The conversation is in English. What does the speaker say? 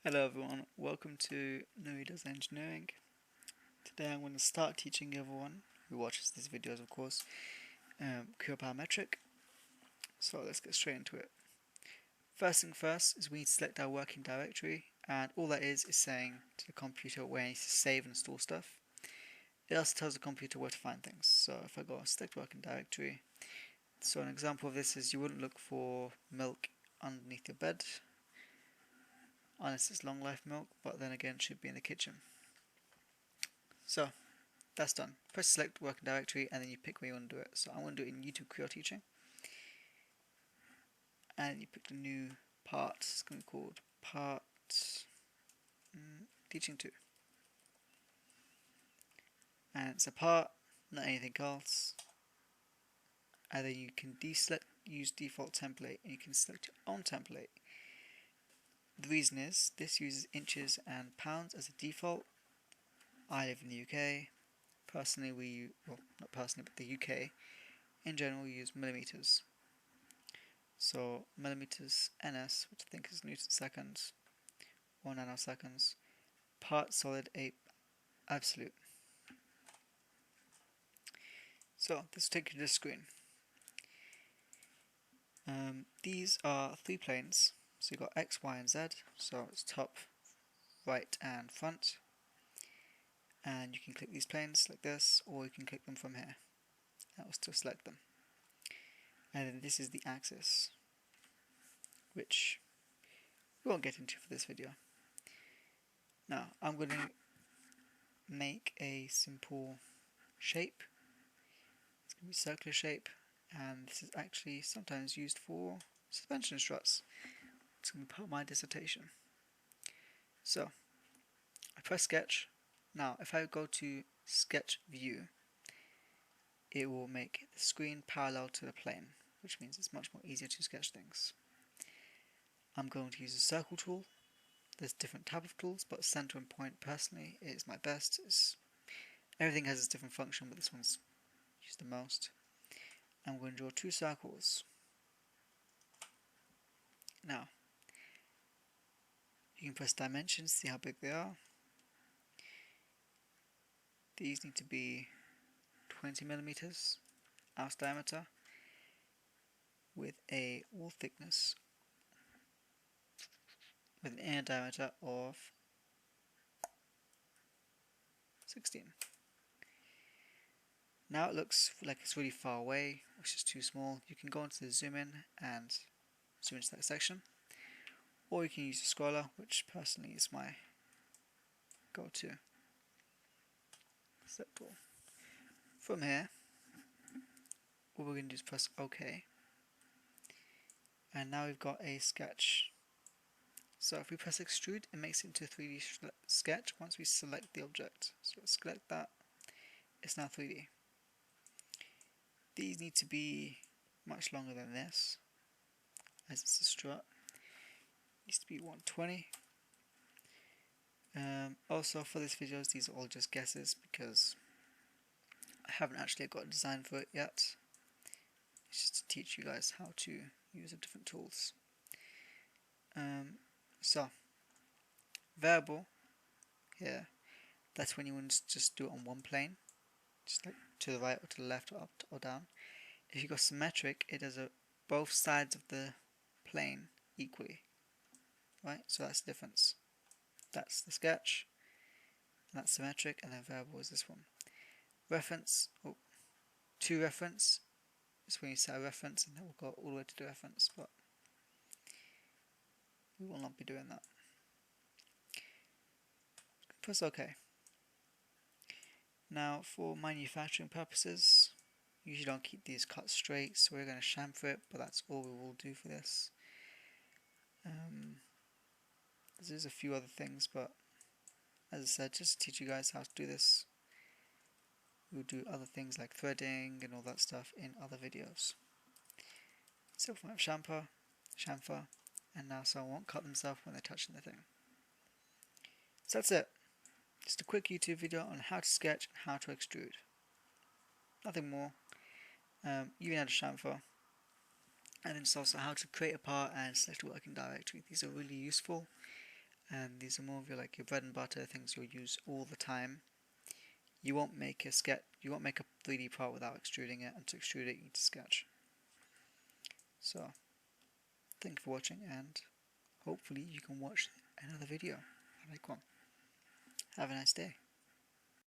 Hello everyone, welcome to Nuri Does Engineering. Today I'm going to start teaching everyone who watches these videos, of course, Creo parametric. So let's get straight into it. First thing first is we need to select our working directory, and all that is saying to the computer where it needs to save and store stuff. It also tells the computer where to find things. So if I go select working directory, so an example of this is you wouldn't look for milk underneath your bed, unless it's long life milk, but then again it should be in the kitchen. So that's done. Press select working directory and then you pick where you want to do it. So I'm going to do it in YouTube Creo Teaching. And you pick the new part. It's going to be called Part Teaching 2. And it's a part, not anything else. And then you can deselect, use default template, and you can select your own template. The reason is this uses inches and pounds as a default. I live in the UK. Personally, well, not personally, but the UK in general use millimeters. So millimeters NS, which I think is Newton seconds, or nanoseconds. Part solid 8 absolute. So this will take you to the screen. These are 3 planes. So you've got X, Y, and Z. So it's top, right, and front. And you can click these planes like this, or you can click them from here. That will still select them. And then this is the axis, which we won't get into for this video. Now I'm going to make a simple shape. It's going to be a circular shape, and this is actually sometimes used for suspension struts. It's going to be part of my dissertation. So I press sketch. Now if I go to sketch view, it will make the screen parallel to the plane, which means it's much more easier to sketch things. I'm going to use the circle tool. There's different type of tools, but center and point personally is my best. Everything has its different function, but this one's used the most. I'm going to draw 2 circles. Now, you can press dimensions, see how big they are. These need to be 20 millimeters ounce diameter with a wall thickness with an inner diameter of 16. Now it looks like it's really far away, which is too small. You can go into the zoom in and zoom into that section, or you can use the scroller, which personally is my go-to. Select all. From here, what we're going to do is press OK, and now we've got a sketch. So if we press extrude, it makes it into a 3D sketch once we select the object. So select that, it's now 3D. These need to be much longer than this, as it's a strut. It needs to be 120. Also for this video, these are all just guesses because I haven't actually got a design for it yet. It's just to teach you guys how to use the different tools. So variable here, that's when you want to just do it on one plane, just like to the right or to the left or up or down. If you go symmetric, it does both sides of the plane equally, right? So that's the difference. That's the sketch, and that's symmetric, and then variable is this one. Reference, to reference, is when you set a reference, and then we'll go all the way to the reference, but we will not be doing that. Press OK. Now for manufacturing purposes, you usually don't keep these cut straight, so we're going to chamfer it, but that's all we will do for this. There's a few other things, but as I said, just to teach you guys how to do this. We'll do other things like threading and all that stuff in other videos. So if we have chamfer, and now someone won't cut themselves when they're touching the thing. So that's it. Just a quick YouTube video on how to sketch and how to extrude. Nothing more. You can add a chamfer. And then it's also how to create a part and select a working directory. These are really useful. and these are more of your like your bread and butter things you'll use all the time. You won't make a 3D part without extruding it, and to extrude it you need to sketch. So thank you for watching, and hopefully you can watch another video. Have a nice day.